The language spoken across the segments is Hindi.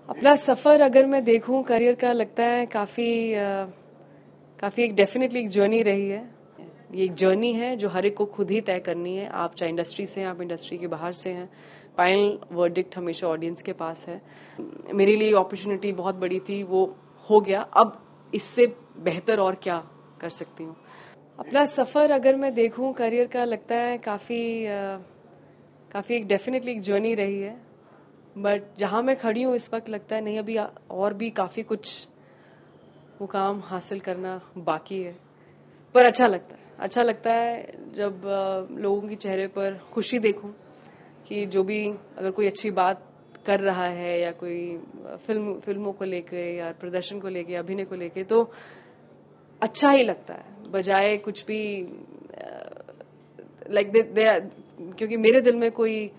अपना सफर अगर मैं देखूं करियर का, लगता है काफी एक डेफिनेटली एक जर्नी रही है। ये एक जर्नी है जो हर एक को खुद ही तय करनी है। आप चाहे इंडस्ट्री से हैं, आप इंडस्ट्री के बाहर से हैं, फाइनल वर्डिक्ट हमेशा ऑडियंस के पास है। मेरे लिए अपॉर्चुनिटी बहुत बड़ी थी, वो हो गया। अब इससे बेहतर और क्या कर सकती हूँ। अपना सफर अगर मैं देखूं करियर का, लगता है काफी एक डेफिनेटली एक जर्नी रही है। बट जहां मैं खड़ी हूँ इस वक्त, लगता है नहीं, अभी और भी काफी कुछ मुकाम हासिल करना बाकी है। पर अच्छा लगता है जब लोगों के चेहरे पर खुशी देखूं कि जो भी अगर कोई अच्छी बात कर रहा है या कोई फिल्मों को लेके या प्रदर्शन को लेके, अभिनय को लेके, तो अच्छा ही लगता है बजाय कुछ भी लाइक क्योंकि मेरे दिल में कोई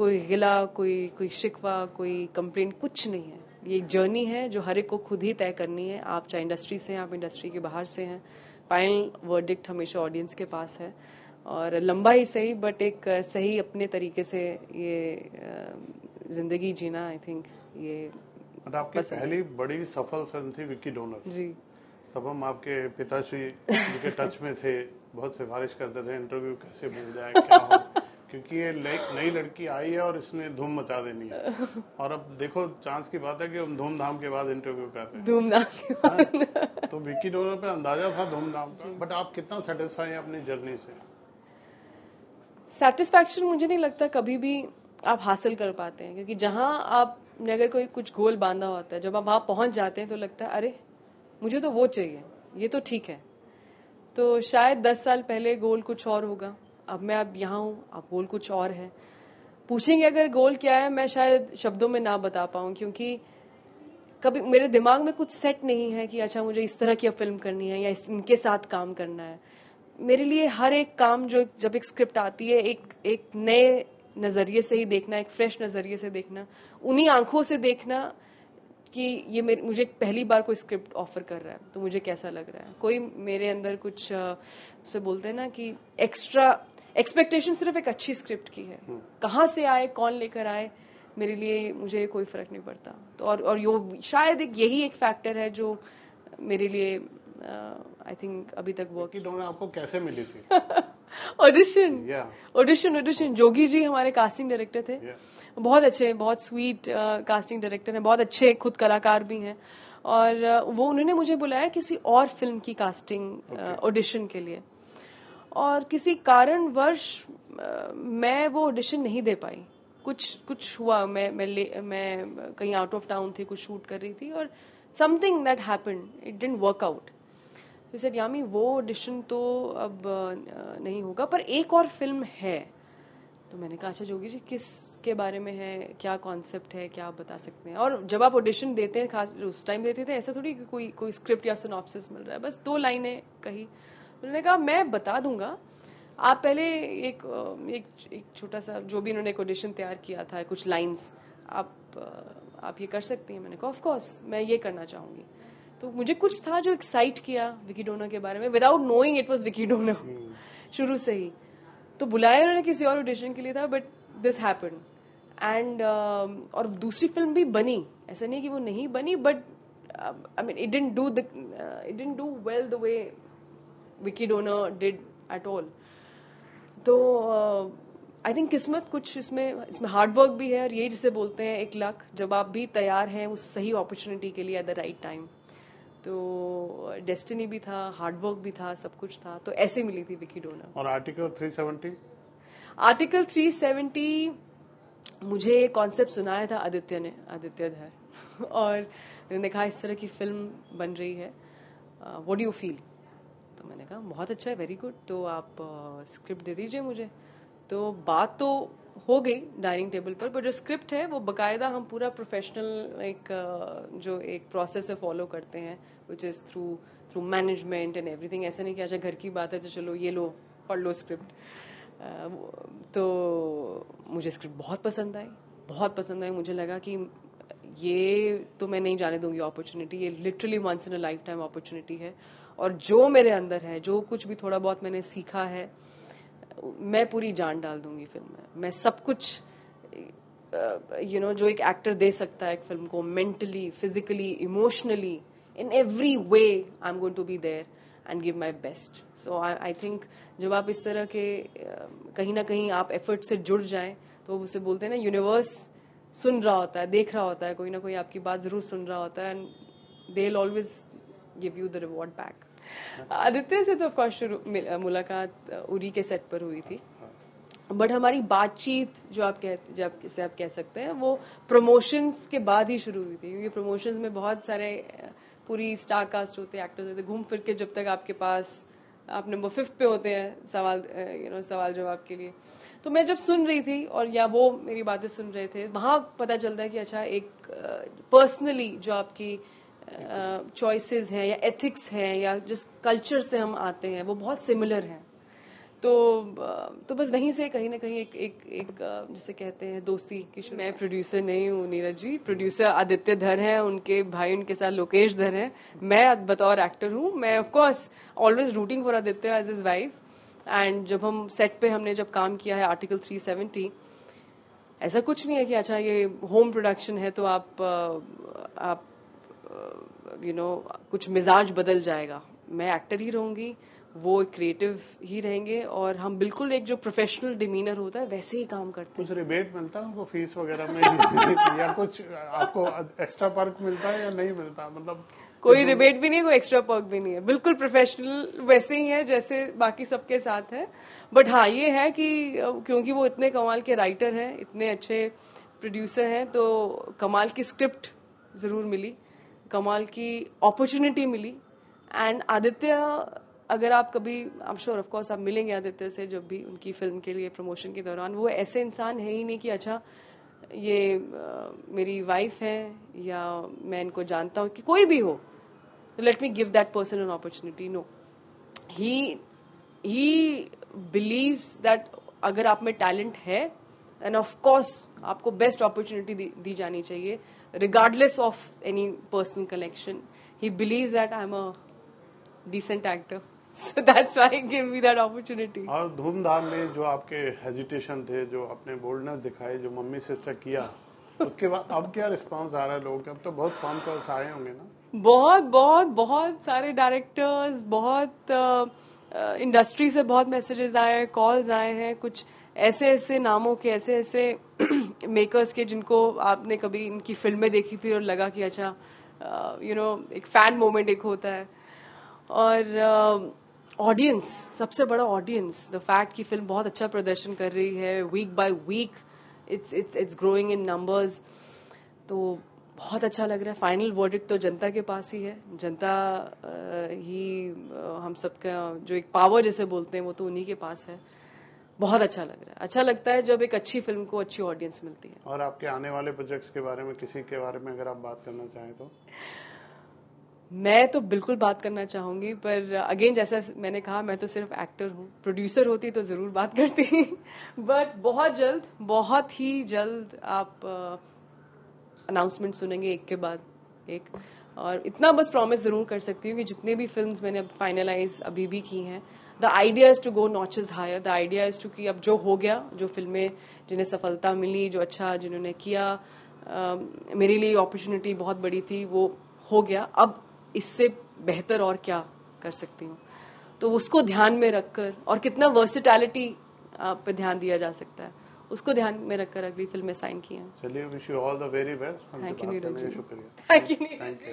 गिला, कोई शिकवा, कोई कंप्लेंट कुछ नहीं है। ये एक जर्नी है जो हर एक को खुद ही तय करनी है। आप चाहे इंडस्ट्री से हैं, आप इंडस्ट्री के बाहर से हैं, फाइनल वर्डिक्ट हमेशा ऑडियंस के पास है। और लंबा ही सही, बट एक सही अपने तरीके से ये जिंदगी जीना, आई थिंक ये आपकी पहली बड़ी सफल फिल्म थी विक्की डोनर जी। तब हम आपके पिताश्री जी के टच में थे, बहुत सिफारिश करते थे इंटरव्यू कैसे मिल जाए, क्या हो, क्योंकि ये नई लड़की आई है और इसने धूम मचा देनी है। और अब देखो चांस की बात है कि हम धूमधाम के बाद इंटरव्यू कर रहे हैं। धूमधाम के बाद। तो विक्की डोनर पे अंदाजा था धूमधाम का, बट आप कितना सेटिस्फाई हैं अपनी जर्नी से? सेटिस्फैक्शन मुझे नहीं लगता कभी भी आप हासिल कर पाते हैं, क्योंकि जहां आपने अगर कोई कुछ गोल बांधा होता है, जब आप वहां पहुंच जाते हैं तो लगता है अरे मुझे तो वो चाहिए, ये तो ठीक है। तो शायद 10 साल पहले गोल कुछ और होगा, अब मैं अब यहाँ हूँ, अब गोल कुछ और है। पूछेंगे अगर गोल क्या है, मैं शायद शब्दों में ना बता पाऊँ, क्योंकि कभी मेरे दिमाग में कुछ सेट नहीं है कि अच्छा मुझे इस तरह की अब फिल्म करनी है या इनके साथ काम करना है। मेरे लिए हर एक काम जो जब एक स्क्रिप्ट आती है, एक नए नजरिए से ही देखना, एक फ्रेश नजरिए से देखना, उन्हीं आंखों से देखना कि ये मुझे पहली बार कोई स्क्रिप्ट ऑफर कर रहा है तो मुझे कैसा लग रहा है। कोई मेरे अंदर कुछ से बोलते हैं ना कि एक्स्ट्रा एक्सपेक्टेशन सिर्फ एक अच्छी स्क्रिप्ट की है। कहाँ से आए, कौन लेकर आए, मेरे लिए मुझे कोई फर्क नहीं पड़ता। तो और यो शायद यही एक फैक्टर है जो मेरे लिए आई थिंक अभी तक वर्क। विक्की डोनर आपको कैसे मिली थी? ऑडिशन जोगी जी हमारे कास्टिंग डायरेक्टर थे। बहुत अच्छे, बहुत स्वीट कास्टिंग डायरेक्टर हैं, बहुत अच्छे खुद कलाकार भी हैं। और वो उन्होंने मुझे बुलाया किसी और फिल्म की कास्टिंग ऑडिशन के लिए, और किसी कारणवश मैं वो ऑडिशन नहीं दे पाई। कुछ हुआ, मैं कहीं आउट ऑफ टाउन थी, कुछ शूट कर रही थी, और something that happened, it didn't work out. तो सर यामी वो ऑडिशन तो अब नहीं होगा, पर एक और फिल्म है। तो मैंने कहा अच्छा जोगी जी किस के बारे में है, क्या कॉन्सेप्ट है, क्या आप बता सकते हैं। और जब आप ऑडिशन देते हैं, खास उस टाइम देते थे, ऐसा थोड़ी कि कोई स्क्रिप्ट या सिनॉप्सिस मिल रहा है, बस 2 लाइनें कही। उन्होंने कहा मैं बता दूंगा, आप पहले एक छोटा सा जो भी उन्होंने एक ऑडिशन तैयार किया था, कुछ लाइन्स, आप ये कर सकती हैं। मैंने कहा ऑफ कोर्स मैं ये करना चाहूंगी। तो मुझे कुछ था जो एक्साइट किया विकी डोनर के बारे में, without knowing it was Vicky donor शुरू से ही। तो बुलाया उन्होंने किसी और ऑडिशन के लिए था, बट दिस हैपेंड एंड और दूसरी फिल्म भी बनी, ऐसा नहीं कि वो नहीं बनी, but I mean it didn't do well the way Vicky donor did at all. तो आई थिंक किस्मत कुछ इसमें हार्डवर्क भी है, और ये जिसे बोलते हैं एक लक, जब आप भी तैयार हैं उस सही अपॉर्चुनिटी के लिए एट द राइट टाइम। तो डेस्टिनी भी था, हार्डवर्क भी था, सब कुछ था, तो ऐसे मिली थी विकी डोनर। और आर्टिकल 370? आर्टिकल 370 मुझे कॉन्सेप्ट सुनाया था आदित्य धर और उन्होंने कहा इस तरह की फिल्म बन रही है, व्हाट डू यू फील। तो मैंने कहा बहुत अच्छा है, वेरी गुड, तो आप स्क्रिप्ट दे दीजिए मुझे। तो बात तो हो गई डाइनिंग टेबल पर जो स्क्रिप्ट है वो बकायदा हम पूरा प्रोफेशनल जो एक प्रोसेस है फॉलो करते हैं, which is through management and everything. ऐसा नहीं कि अच्छा घर की बात है तो चलो ये लो पढ़ लो स्क्रिप्ट। तो मुझे स्क्रिप्ट बहुत पसंद आई। मुझे लगा कि ये तो मैं नहीं जाने दूंगी अपॉर्चुनिटी, ये literally once in a lifetime opportunity है। और जो मेरे अंदर है, जो कुछ भी थोड़ा बहुत मैंने सीखा है, मैं पूरी जान डाल दूंगी फिल्म में। मैं सब कुछ जो एक एक्टर दे सकता है एक फिल्म को, mentally, physically, emotionally, in every way I am going to be there and give my best. So I think जब आप इस तरह के कहीं ना कहीं आप एफर्ट से जुड़ जाएं, तो उसे बोलते हैं ना, यूनिवर्स सुन रहा होता है, देख रहा होता है, कोई ना कोई आपकी बात जरूर सुन रहा होता है, and they will always give you the reward back. Aditya से तो ऑफकोर्स मुलाकात उरी के सेट पर हुई थी, बट हमारी बातचीत जो आप कह सकते हैं वो प्रमोशंस के बाद ही शुरू हुई थी, क्योंकि प्रमोशंस में बहुत सारे पूरी स्टार कास्ट होते हैं, एक्टर्स होते हैं, घूम फिर के जब तक आपके पास आप नंबर 5 पे होते हैं सवाल जवाब के लिए. तो मैं जब सुन रही थी और या वो मेरी बातें सुन रहे थे, वहां पता चलता है कि अच्छा एक पर्सनली जो आपकी चॉइसेस हैं या एथिक्स हैं या जिस कल्चर से हम आते हैं वो बहुत सिमिलर हैं. तो बस वहीं से कहीं ना कहीं एक जिसे कहते हैं दोस्ती की. मैं प्रोड्यूसर नहीं हूँ नीरज जी, प्रोड्यूसर आदित्य धर हैं, उनके भाई उनके साथ लोकेश धर हैं. मैं बतौर एक्टर हूँ. मैं of course always rooting for Aditya as his wife. And जब हम सेट पे हमने जब काम किया है आर्टिकल 370, ऐसा कुछ नहीं है कि अच्छा ये होम प्रोडक्शन है तो आप कुछ मिजाज बदल जाएगा. मैं एक्टर ही रहूंगी, वो क्रिएटिव ही रहेंगे, और हम बिल्कुल एक जो प्रोफेशनल डिमीनर होता है वैसे ही काम करते हैं. कुछ रिबेट मिलता है उनको फीस वगैरह में या कुछ आपको एक्स्ट्रा पर्क मिलता है या नहीं मिलता? मतलब कोई रिबेट भी नहीं, कोई एक्स्ट्रा पर्क भी नहीं है, बिल्कुल प्रोफेशनल वैसे ही है जैसे बाकी सबके साथ है. बट हाँ ये है कि क्योंकि वो इतने कमाल के राइटर हैं, इतने अच्छे प्रोड्यूसर हैं, तो कमाल की स्क्रिप्ट जरूर मिली, कमाल की अपॉर्चुनिटी मिली. एंड आदित्य, अगर आप कभी, I am sure of course आप मिलेंगे आदित्य से जब भी उनकी फिल्म के लिए प्रमोशन के दौरान, वो ऐसे इंसान है ही नहीं कि अच्छा ये मेरी वाइफ है या मैं इनको जानता हूँ, कि कोई भी हो let me give that person an opportunity. No, he believes that अगर आप में टैलेंट है एंड ऑफ कोर्स आपको बेस्ट अपॉर्चुनिटी दी जानी चाहिए regardless of any personal connection. He believes that I am a decent actor, so that's why he gave me that opportunity. और धूमधाम में जो आपके हेजिटेशन थे, जो आपने बोल्डनेस दिखाई, जो मम्मी सिस्टर किया, उसके बाद अब क्या रिस्पांस आ रहा है लोगों का? अब तो बहुत फोन कॉल्स आए होंगे ना? बहुत सारे डायरेक्टर्स, बहुत इंडस्ट्री से बहुत मैसेजेस आए, कॉल्स आए हैं, कुछ ऐसे नामों के, ऐसे मेकर्स के जिनको आपने कभी इनकी फिल्में देखी थी और लगा कि अच्छा एक फैन मोमेंट एक होता है. और ऑडियंस, सबसे बड़ा ऑडियंस, द फैक्ट कि फिल्म बहुत अच्छा प्रदर्शन कर रही है, week by week it's growing in numbers, तो बहुत अच्छा लग रहा है. फाइनल वर्डिक्ट तो जनता के पास ही है. जनता ही हम सबका जो एक पावर जैसे बोलते हैं वो तो उन्हीं के पास है. बहुत अच्छा लग रहा है. अच्छा लगता है जब एक अच्छी फिल्म को अच्छी ऑडियंस मिलती है. और आपके आने वाले प्रोजेक्ट्स के बारे में, किसी के बारे में अगर आप बात करना चाहें तो? मैं तो बिल्कुल बात करना चाहूंगी, पर अगेन जैसा मैंने कहा, मैं तो सिर्फ एक्टर हूँ. प्रोड्यूसर होती तो जरूर बात करती. बट बहुत ही जल्द आप अनाउंसमेंट सुनेंगे एक के बाद एक. और इतना बस प्रॉमिस जरूर कर सकती हूँ कि जितने भी फिल्म्स मैंने फाइनलाइज अभी भी की हैं, the idea is to go notches higher. The idea is to कि अब जो हो गया, जो फिल्में जिन्हें सफलता मिली, जो अच्छा जिन्होंने किया, मेरे लिए अपॉर्चुनिटी बहुत बड़ी थी, वो हो गया. अब इससे बेहतर और क्या कर सकती हूँ, तो उसको ध्यान में रखकर, और कितना वर्सेटैलिटी पे ध्यान दिया जा सकता है, उसको ध्यान में रखकर अगली फिल्में साइन की हैं. चलिए, wish you all the very best. Thank you Neeraj ji. शुक्रिया. Thank you Neeraj ji.